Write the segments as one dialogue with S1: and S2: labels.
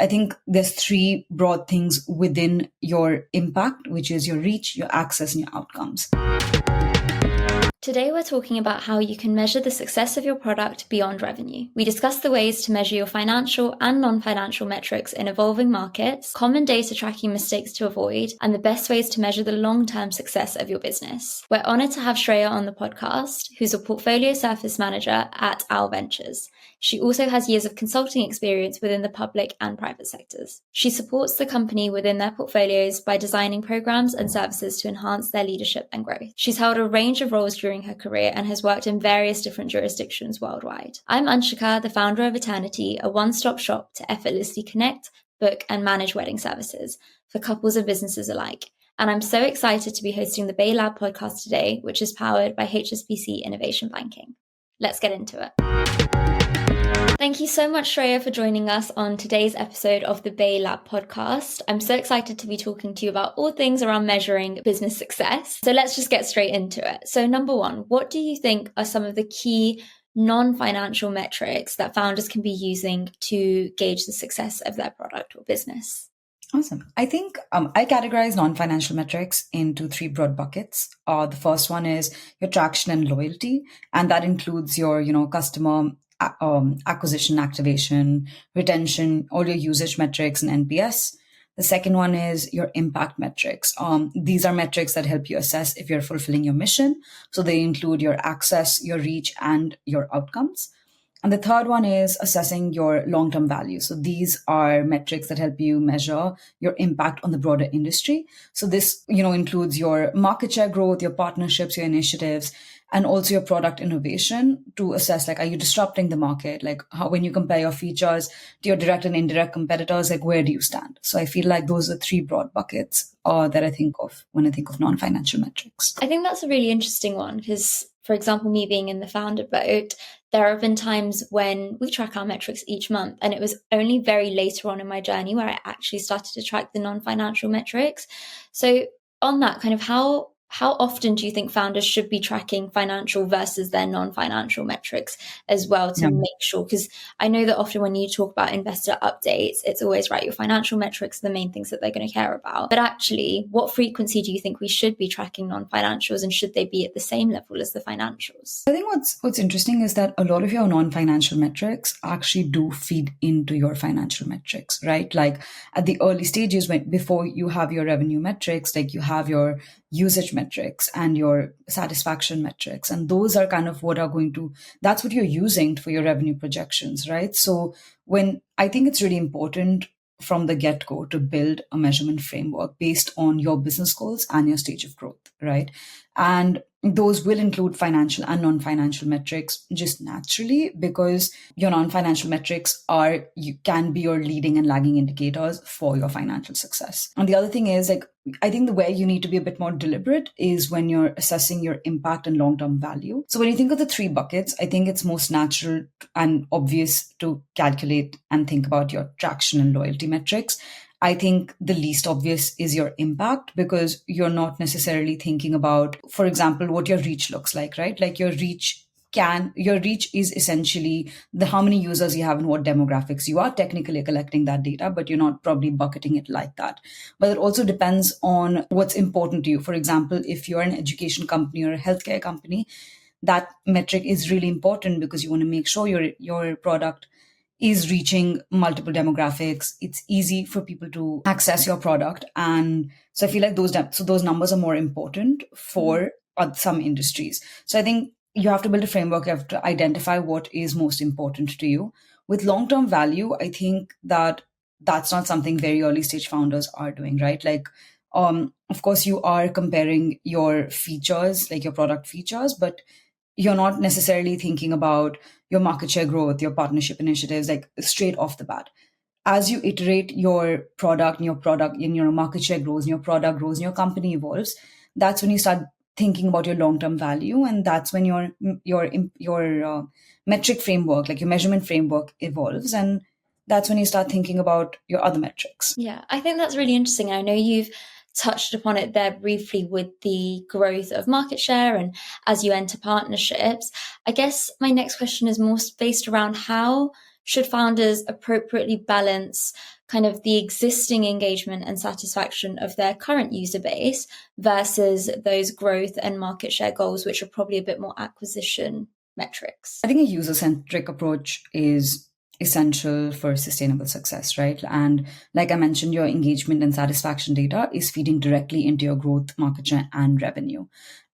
S1: I think there's three broad things within your impact, which is your reach, your access, and your outcomes.
S2: Today, we're talking about how you can measure the success of your product beyond revenue. We discuss the ways to measure your financial and non-financial metrics in evolving markets, common data tracking mistakes to avoid, and the best ways to measure the long-term success of your business. We're honored to have Shreyaa on the podcast, who's a portfolio service manager at Owl Ventures. She also has years of consulting experience within the public and private sectors. She supports the company within their portfolios by designing programs and services to enhance their leadership and growth. She's held a range of roles during her career and has worked in various different jurisdictions worldwide. I'm Anshika, the founder of Eternity, a one-stop shop to effortlessly connect, book, and manage wedding services for couples and businesses alike. And I'm so excited to be hosting the Bay Lab podcast today, which is powered by HSBC Innovation Banking. Let's get into it. Thank you so much, Shreyaa, for joining us on today's episode of the Bay Lab podcast. I'm so excited to be talking to you about all things around measuring business success. So let's just get straight into it. So number one, what do you think are some of the key non-financial metrics that founders can be using to gauge the success of their product or business?
S1: Awesome. I think I categorize non-financial metrics into three broad buckets. The first one is your traction and loyalty, and that includes your, customer acquisition, activation, retention, all your usage metrics and NPS. The second one is your impact metrics. These are metrics that help you assess if you're fulfilling your mission. So they include your access, your reach, and your outcomes. And the third one is assessing your long-term value. So these are metrics that help you measure your impact on the broader industry. So this, includes your market share growth, your partnerships, your initiatives, and also your product innovation to assess, are you disrupting the market? How, when you compare your features to your direct and indirect competitors, where do you stand? So I feel like those are three broad buckets that I think of when I think of non-financial metrics.
S2: I think that's a really interesting one because, for example, me being in the founder boat, there have been times when we track our metrics each month, and it was only very later on in my journey where I actually started to track the non-financial metrics. So on that, kind of how often do you think founders should be tracking financial versus their non-financial metrics as well to make sure? Because I know that often when you talk about investor updates, it's always right, your financial metrics are the main things that they're going to care about. But actually, what frequency do you think we should be tracking non-financials, and should they be at the same level as the financials?
S1: I think what's interesting is that a lot of your non-financial metrics actually do feed into your financial metrics, right? Like at the early stages, before you have your revenue metrics, you have your usage metrics and your satisfaction metrics. And those are kind of that's what you're using for your revenue projections, right? So I think it's really important from the get-go to build a measurement framework based on your business goals and your stage of growth, right? And those will include financial and non-financial metrics just naturally, because your non-financial metrics can be your leading and lagging indicators for your financial success. And the other thing is, I think the way you need to be a bit more deliberate is when you're assessing your impact and long-term value. So when you think of the three buckets, I think it's most natural and obvious to calculate and think about your traction and loyalty metrics. I think the least obvious is your impact, because you're not necessarily thinking about, for example, what your reach looks like, right? Your reach is essentially how many users you have and what demographics. You are technically collecting that data, but you're not probably bucketing it like that. But it also depends on what's important to you. For example, if you're an education company or a healthcare company, that metric is really important because you want to make sure your product is reaching multiple demographics. It's easy for people to access your product. And so I feel like those numbers are more important for some industries. So I think you have to build a framework. You have to identify what is most important to you. With long-term value, I think that's not something very early stage founders are doing, right? Of course, you are comparing your features, your product features, but you're not necessarily thinking about your market share growth, your partnership initiatives, straight off the bat. As you iterate your product and your market share grows and your product grows and your company evolves, that's when you start thinking about your long-term value. And that's when your metric framework, your measurement framework evolves. And that's when you start thinking about your other metrics.
S2: Yeah, I think that's really interesting. I know you've touched upon it there briefly with the growth of market share and as you enter partnerships. I guess my next question is more based around how should founders appropriately balance kind of the existing engagement and satisfaction of their current user base versus those growth and market share goals, which are probably a bit more acquisition metrics?
S1: I think a user-centric approach is essential for sustainable success, right? And like I mentioned, your engagement and satisfaction data is feeding directly into your growth, market share, and revenue.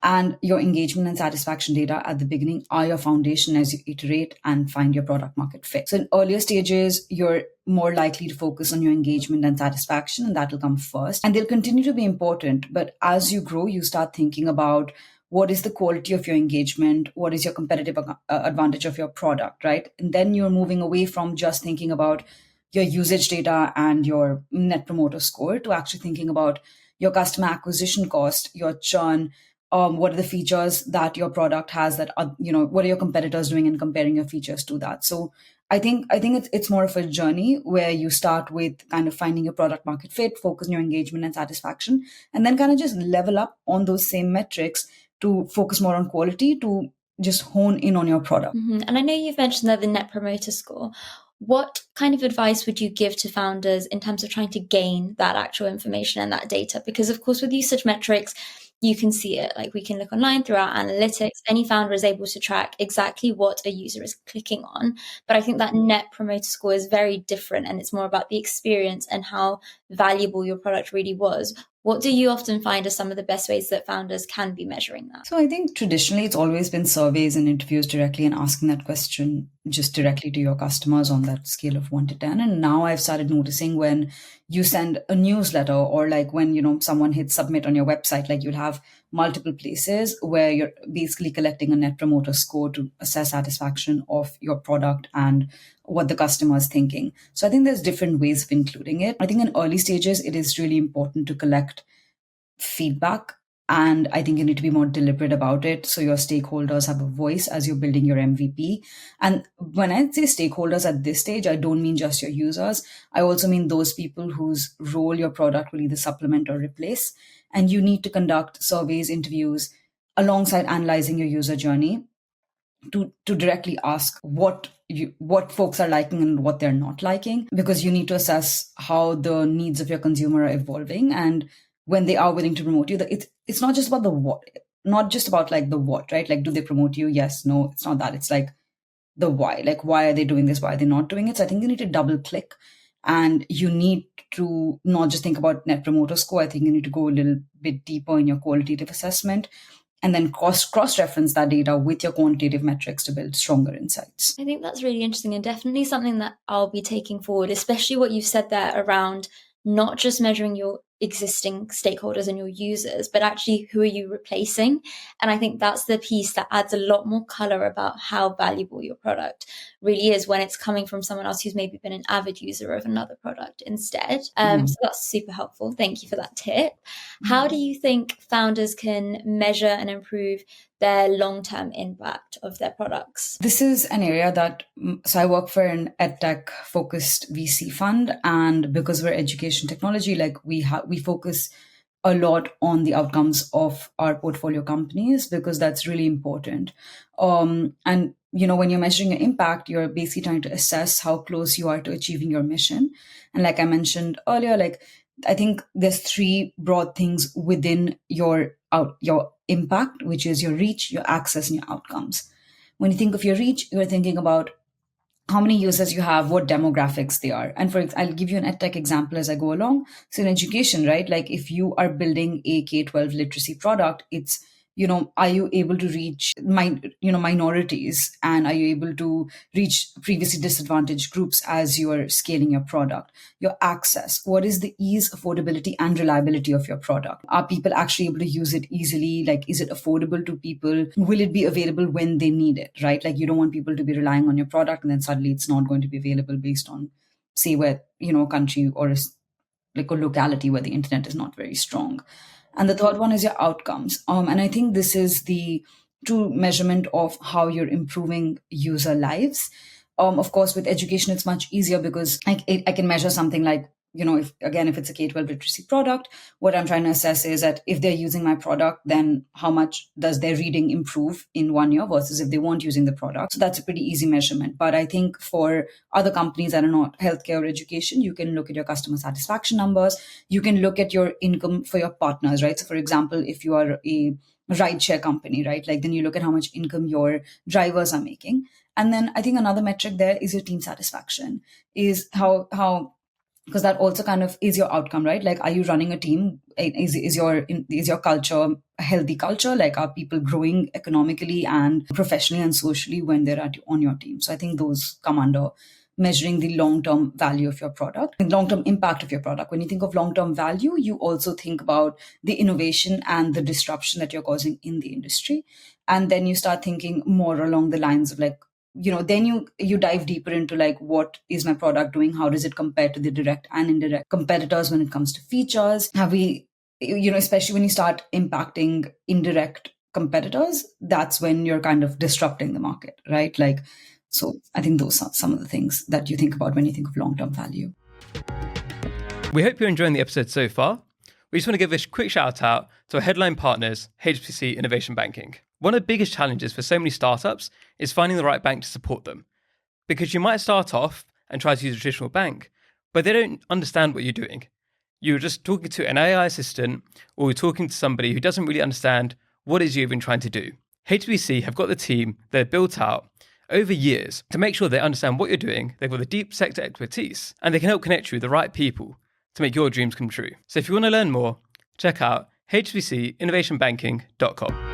S1: And your engagement and satisfaction data at the beginning are your foundation as you iterate and find your product market fit. So in earlier stages, you're more likely to focus on your engagement and satisfaction, and that will come first. And they'll continue to be important. But as you grow, you start thinking about what is the quality of your engagement, what is your competitive advantage of your product, right? And then you're moving away from just thinking about your usage data and your net promoter score to actually thinking about your customer acquisition cost, your churn, what are the features that your product has that are, what are your competitors doing, and comparing your features to that. So I think it's more of a journey where you start with kind of finding your product market fit, focus on your engagement and satisfaction, and then kind of just level up on those same metrics to focus more on quality, to just hone in on your product.
S2: And I know you've mentioned there the net promoter score. What kind of advice would you give to founders in terms of trying to gain that actual information and that data? Because of course, with usage metrics, you can see it. Like we can look online through our analytics. Any founder is able to track exactly what a user is clicking on. But I think that net promoter score is very different, and it's more about the experience and how valuable your product really was. What do you often find are some of the best ways that founders can be measuring that?
S1: So I think traditionally it's always been surveys and interviews directly and asking that question just directly to your customers on that scale of 1 to 10. And now I've started noticing when you send a newsletter, or like when, someone hits submit on your website, like you'll have multiple places where you're basically collecting a net promoter score to assess satisfaction of your product and what the customer is thinking. So I think there's different ways of including it. I think in early stages, it is really important to collect feedback. And I think you need to be more deliberate about it, so your stakeholders have a voice as you're building your MVP. And when I say stakeholders at this stage, I don't mean just your users. I also mean those people whose role your product will either supplement or replace. And you need to conduct surveys, interviews, alongside analyzing your user journey to directly ask what folks are liking and what they're not liking, because you need to assess how the needs of your consumer are evolving. And when they are willing to promote you, it's not just about the what, not just about like the what, right? Like, do they promote you? Yes, no, it's not that. It's like the why. Like, why are they doing this? Why are they not doing it? So I think you need to double click, and you need to not just think about net promoter score. I think you need to go a little bit deeper in your qualitative assessment, and then cross-reference that data with your quantitative metrics to build stronger insights.
S2: I think that's really interesting, and definitely something that I'll be taking forward, especially what you've said there around not just measuring your existing stakeholders and your users, but actually who are you replacing? And I think that's the piece that adds a lot more color about how valuable your product really is when it's coming from someone else who's maybe been an avid user of another product instead. So that's super helpful. Thank you for that tip. How do you think founders can measure and improve their long-term impact of their products?
S1: This is an area that, so I work for an edtech focused VC fund, and because we're education technology, like we focus a lot on the outcomes of our portfolio companies, because that's really important. And when you're measuring your impact, you're basically trying to assess how close you are to achieving your mission. And like I mentioned earlier, like I think there's 3 broad things within your impact, which is your reach, your access, and your outcomes. When you think of your reach, you're thinking about how many users you have, what demographics they are. And I'll give you an edtech example as I go along. So in education, right, like if you are building a K-12 literacy product, it's, are you able to reach minorities, and are you able to reach previously disadvantaged groups as you are scaling your product? Your access, what is the ease, affordability, and reliability of your product? Are people actually able to use it easily? Like, is it affordable to people? Will it be available when they need it, right? Like, you don't want people to be relying on your product and then suddenly it's not going to be available based on, say, where, a country or like a locality where the internet is not very strong. And the third one is your outcomes. And I think this is the true measurement of how you're improving user lives. Of course, with education, it's much easier because I can measure something like, if it's a K-12 literacy product, what I'm trying to assess is that if they're using my product, then how much does their reading improve in 1 year versus if they weren't using the product. So that's a pretty easy measurement. But I think for other companies that are not healthcare or education, you can look at your customer satisfaction numbers. You can look at your income for your partners, right? So for example, if you are a rideshare company, right? Like then you look at how much income your drivers are making. And then I think another metric there is your team satisfaction, is how because that also kind of is your outcome, right? Like, are you running a team? Is your culture a healthy culture? Like, are people growing economically and professionally and socially when they're on your team? So I think those come under measuring the long-term value of your product and long-term impact of your product. When you think of long-term value, you also think about the innovation and the disruption that you're causing in the industry. And then you start thinking more along the lines of like, then you dive deeper into like, what is my product doing? How does it compare to the direct and indirect competitors when it comes to features? Have we, especially when you start impacting indirect competitors, that's when you're kind of disrupting the market, right? Like, so I think those are some of the things that you think about when you think of long-term value.
S3: We hope you're enjoying the episode so far. We just want to give a quick shout out to our headline partners, HSBC Innovation Banking. One of the biggest challenges for so many startups is finding the right bank to support them. Because you might start off and try to use a traditional bank, but they don't understand what you're doing. You're just talking to an AI assistant, or you're talking to somebody who doesn't really understand what it is you're even trying to do. HSBC have got the team that are built out over years to make sure they understand what you're doing, they've got the deep sector expertise, and they can help connect you with the right people to make your dreams come true. So if you want to learn more, check out hsbcinnovationbanking.com.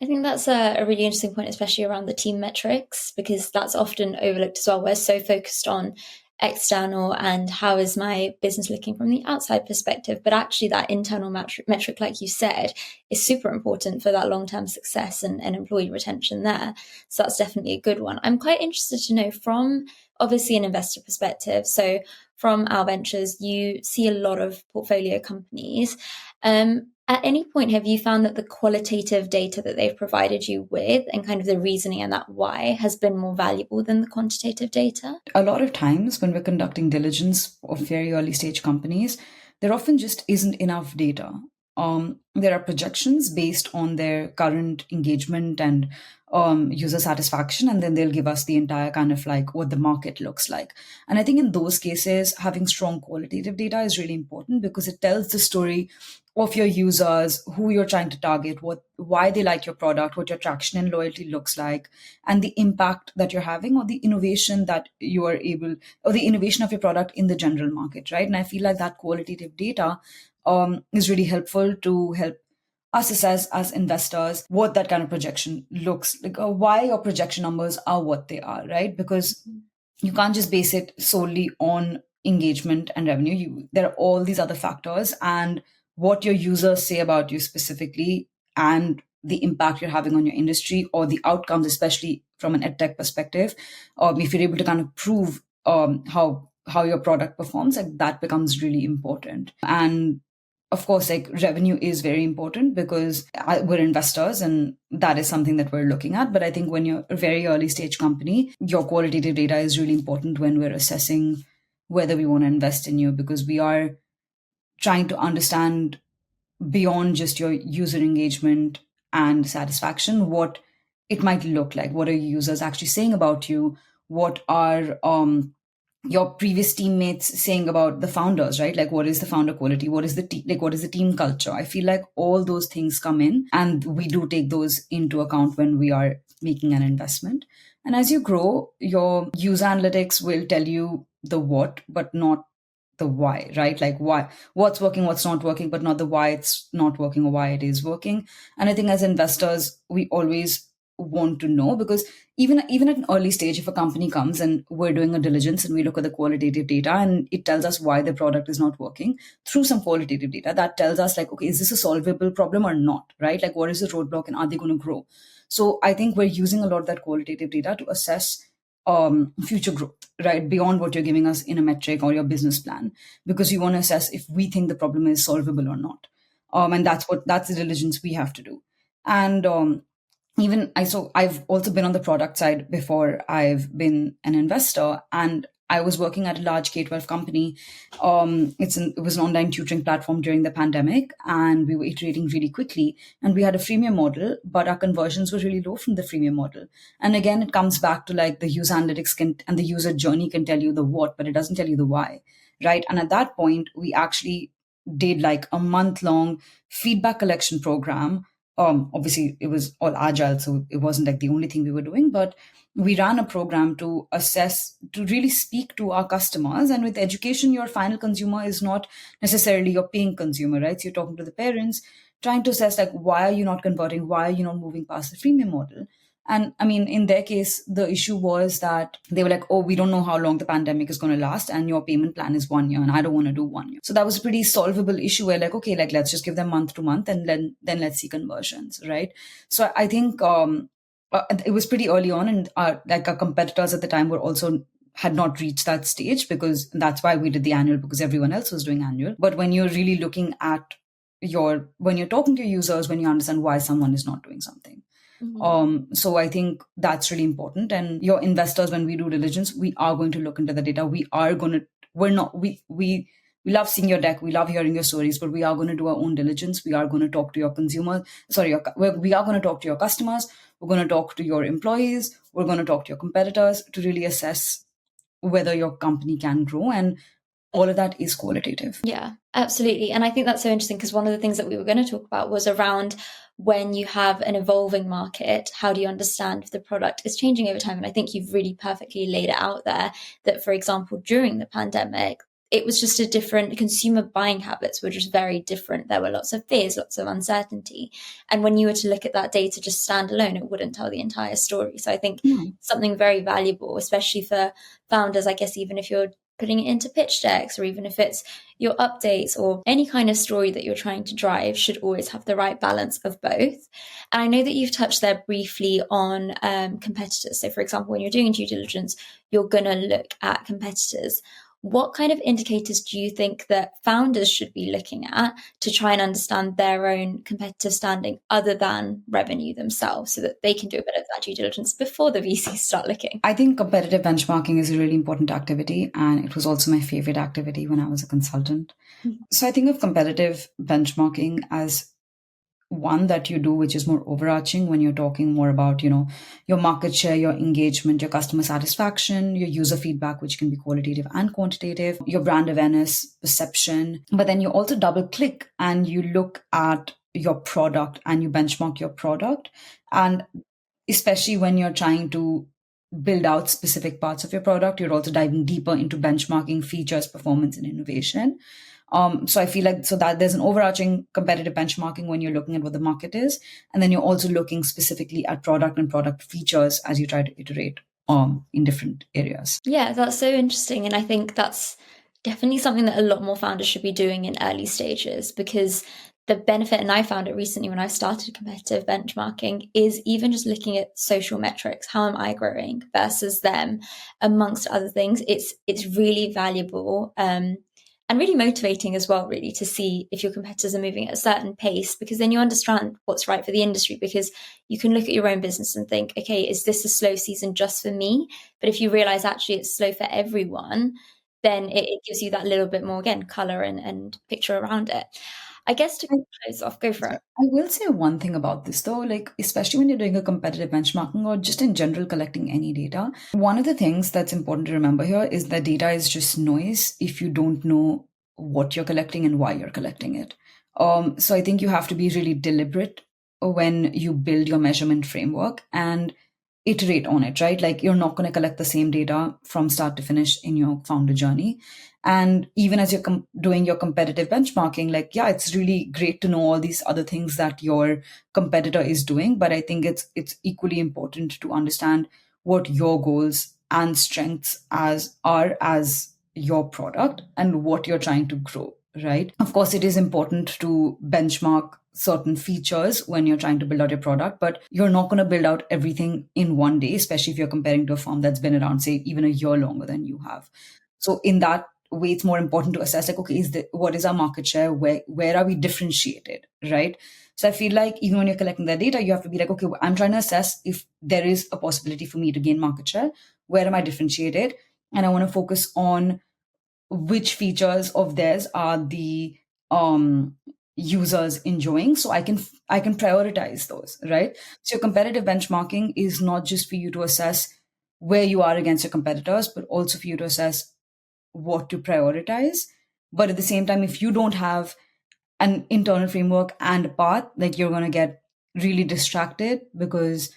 S2: I think that's a really interesting point, especially around the team metrics, because that's often overlooked as well. We're so focused on external and how is my business looking from the outside perspective, but actually that internal metric, like you said, is super important for that long-term success and employee retention there. So that's definitely a good one. I'm quite interested to know from obviously an investor perspective. So from our ventures, you see a lot of portfolio companies. At any point, have you found that the qualitative data that they've provided you with and kind of the reasoning and that why has been more valuable than the quantitative data?
S1: A lot of times when we're conducting diligence of very early stage companies, there often just isn't enough data. There are projections based on their current engagement and user satisfaction, and then they'll give us the entire kind of like what the market looks like. And I think in those cases, having strong qualitative data is really important because it tells the story of your users, who you're trying to target, why they like your product, what your traction and loyalty looks like, and the impact that you're having or the innovation that you are able, or the innovation of your product in the general market, right? And I feel like that qualitative data is really helpful to help us assess as investors what that kind of projection looks like, or why your projection numbers are what they are, right? Because you can't just base it solely on engagement and revenue. There are all these other factors, and what your users say about you specifically and the impact you're having on your industry or the outcomes, especially from an edtech perspective, if you're able to kind of prove how your product performs, like that becomes really important. And of course, like revenue is very important because we're investors and that is something that we're looking at. But I think when you're a very early stage company, your qualitative data is really important when we're assessing whether we want to invest in you, because we are trying to understand beyond just your user engagement and satisfaction, what it might look like. What are your users actually saying about you? What are your previous teammates saying about the founders, right? Like, what is the founder quality? What is the what is the team culture? I feel like all those things come in, and we do take those into account when we are making an investment. And as you grow, your user analytics will tell you the what, but not the why, right? Like what's working, what's not working, but not the why it's not working or why it is working. And I think as investors, we always want to know, because even at an early stage, if a company comes and we're doing a diligence and we look at the qualitative data and it tells us why the product is not working through some qualitative data, that tells us like, okay, is this a solvable problem or not, right? Like, what is the roadblock and are they going to grow? So I think we're using a lot of that qualitative data to assess future growth, right? Beyond what you're giving us in a metric or your business plan, because you want to assess if we think the problem is solvable or not. And that's the diligence we have to do. And I've also been on the product side before I've been an investor, and I was working at a large K-12 company. It was an online tutoring platform during the pandemic, and we were iterating really quickly. And we had a freemium model, but our conversions were really low from the freemium model. And again, it comes back to like the user analytics and the user journey can tell you the what, but it doesn't tell you the why, right? And at that point, we actually did like a month-long feedback collection program. Obviously, it was all agile, so it wasn't like the only thing we were doing, but we ran a program to assess, to really speak to our customers. And with education, your final consumer is not necessarily your paying consumer, right? So you're talking to the parents, trying to assess like, why are you not converting? Why are you not moving past the freemium model? And I mean, in their case, the issue was that they were like, oh, we don't know how long the pandemic is going to last. And your payment plan is 1 year and I don't want to do 1 year. So that was a pretty solvable issue where like, okay, like let's just give them month to month and then let's see conversions, right? So I think it was pretty early on, and like our competitors at the time were also had not reached that stage, because that's why we did the annual, because everyone else was doing annual. But when you're really looking at when you're talking to users, when you understand why someone is not doing something. So I think that's really important. And your investors, when we do diligence, we are going to look into the data. We love seeing your deck. We love hearing your stories, but we are going to do our own diligence. We are going to talk to your consumers. We are going to talk to your customers. We're going to talk to your employees. We're going to talk to your competitors to really assess whether your company can grow. And all of that is qualitative.
S2: Yeah, absolutely. And I think that's so interesting, because one of the things that we were going to talk about was around when you have an evolving market, how do you understand if the product is changing over time? And I think you've really perfectly laid it out there that, for example, during the pandemic, it was just a different consumer buying habits were just very different. There were lots of fears, lots of uncertainty. And when you were to look at that data just standalone, it wouldn't tell the entire story. So I think something very valuable, especially for founders, I guess, even if you're putting it into pitch decks, or even if it's your updates or any kind of story that you're trying to drive, should always have the right balance of both. And I know that you've touched there briefly on competitors. So for example, when you're doing due diligence, you're going to look at competitors. What kind of indicators do you think that founders should be looking at to try and understand their own competitive standing other than revenue themselves, so that they can do a bit of that due diligence before the VCs start looking?
S1: I think competitive benchmarking is a really important activity, and it was also my favorite activity when I was a consultant. So I think of competitive benchmarking as one that you do, which is more overarching, when you're talking more about, your market share, your engagement, your customer satisfaction, your user feedback, which can be qualitative and quantitative, your brand awareness, perception. But then you also double click and you look at your product and you benchmark your product. And especially when you're trying to build out specific parts of your product, you're also diving deeper into benchmarking features, performance, and innovation. So I feel like that there's an overarching competitive benchmarking when you're looking at what the market is, and then you're also looking specifically at product and product features as you try to iterate in different areas.
S2: Yeah, that's so interesting. And I think that's definitely something that a lot more founders should be doing in early stages, because the benefit, and I found it recently when I started competitive benchmarking, is even just looking at social metrics. How am I growing versus them, amongst other things? It's really valuable. And really motivating as well, really, to see if your competitors are moving at a certain pace, because then you understand what's right for the industry, because you can look at your own business and think, okay, is this a slow season just for me? But if you realize actually it's slow for everyone, then it gives you that little bit more, again, color and picture around it. I guess to close off, go for it.
S1: I will say one thing about this though, like especially when you're doing a competitive benchmarking or just in general collecting any data, one of the things that's important to remember here is that data is just noise if you don't know what you're collecting and why you're collecting it. So I think you have to be really deliberate when you build your measurement framework and iterate on it, right? Like you're not going to collect the same data from start to finish in your founder journey. And even as you're doing your competitive benchmarking, like, yeah, it's really great to know all these other things that your competitor is doing. But I think it's equally important to understand what your goals and strengths are as your product and what you're trying to grow, right? Of course, it is important to benchmark certain features when you're trying to build out your product, but you're not going to build out everything in one day, especially if you're comparing to a firm that's been around, say, even a year longer than you have. So in that way, it's more important to assess, like, okay, what is our market share? Where are we differentiated, right? So I feel like even when you're collecting that data, you have to be like, okay, I'm trying to assess if there is a possibility for me to gain market share. Where am I differentiated? and I want to focus on which features of theirs are the users enjoying, so I can prioritize those, right? So competitive benchmarking is not just for you to assess where you are against your competitors, but also for you to assess what to prioritize. But at the same time, if you don't have an internal framework and a path, like, you're going to get really distracted because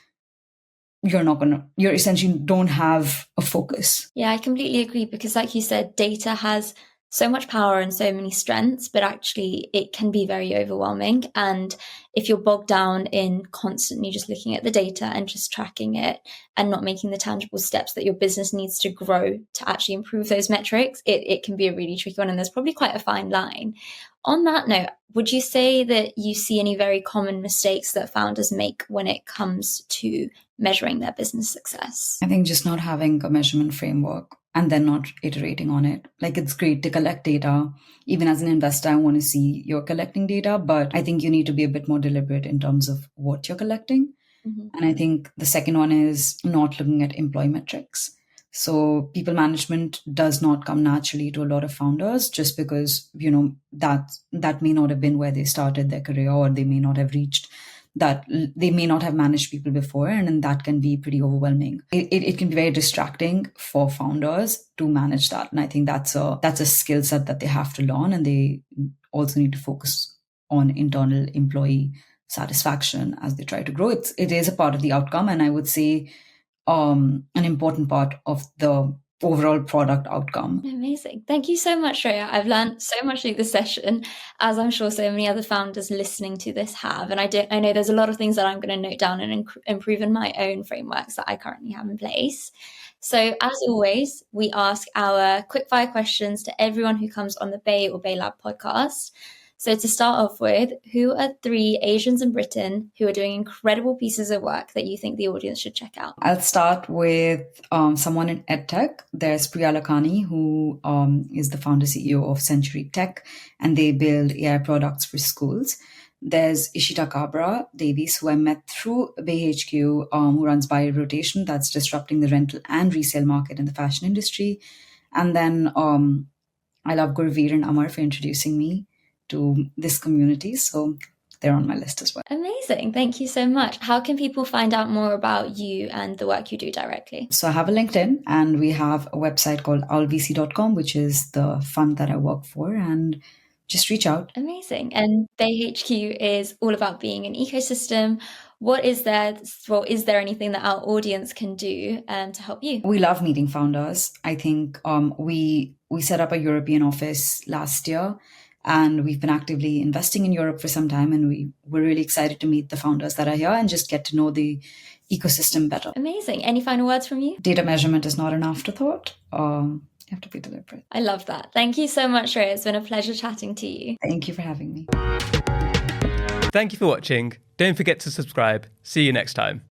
S1: you're essentially don't have a focus.
S2: Yeah, I completely agree because, like you said, data has so much power and so many strengths, but actually it can be very overwhelming. And if you're bogged down in constantly just looking at the data and just tracking it and not making the tangible steps that your business needs to grow to actually improve those metrics, it can be a really tricky one. And there's probably quite a fine line. On that note, would you say that you see any very common mistakes that founders make when it comes to measuring their business success?
S1: I think just not having a measurement framework and then not iterating on it. Like, it's great to collect data. Even as an investor, I want to see you're collecting data, but I think you need to be a bit more deliberate in terms of what you're collecting. And I think the second one is not looking at employee metrics. So people management does not come naturally to a lot of founders, just because, that may not have been where they started their career, or they may not have reached that, they may not have managed people before, and that can be pretty overwhelming. It can be very distracting for founders to manage that. And I think that's a skill set that they have to learn, and they also need to focus on internal employee satisfaction as they try to grow. It is a part of the outcome, and I would say an important part of the overall product outcome.
S2: Amazing. Thank you so much, Shreya. I've learned so much through this session, as I'm sure so many other founders listening to this have. And I know there's a lot of things that I'm going to note down and improve in my own frameworks that I currently have in place. So as always, we ask our quickfire questions to everyone who comes on the Bay or Bay Lab podcast. So to start off with, who are 3 Asians in Britain who are doing incredible pieces of work that you think the audience should check out?
S1: I'll start with someone in EdTech. There's Priya Lakhani, who is the founder CEO of Century Tech, and they build AI products for schools. There's Ishita Kabra Davies, who I met through Bay HQ, who runs Buy Rotation, that's disrupting the rental and resale market in the fashion industry. And then I love Gurveer and Amar for introducing me to this community. So they're on my list as well.
S2: Amazing. Thank you so much. How can people find out more about you and the work you do directly?
S1: So I have a LinkedIn, and we have a website called owlvc.com, which is the fund that I work for, and just reach out.
S2: Amazing. And Bay HQ is all about being an ecosystem. Is there anything that our audience can do to help you?
S1: We love meeting founders. I think we set up a European office last year, and we've been actively investing in Europe for some time, and we're really excited to meet the founders that are here and just get to know the ecosystem better.
S2: Amazing. Any final words from you?
S1: Data measurement is not an afterthought. You have to be deliberate.
S2: I love that. Thank you so much, Shreya. It's been a pleasure chatting to you.
S1: Thank you for having me.
S3: Thank you for watching. Don't forget to subscribe. See you next time.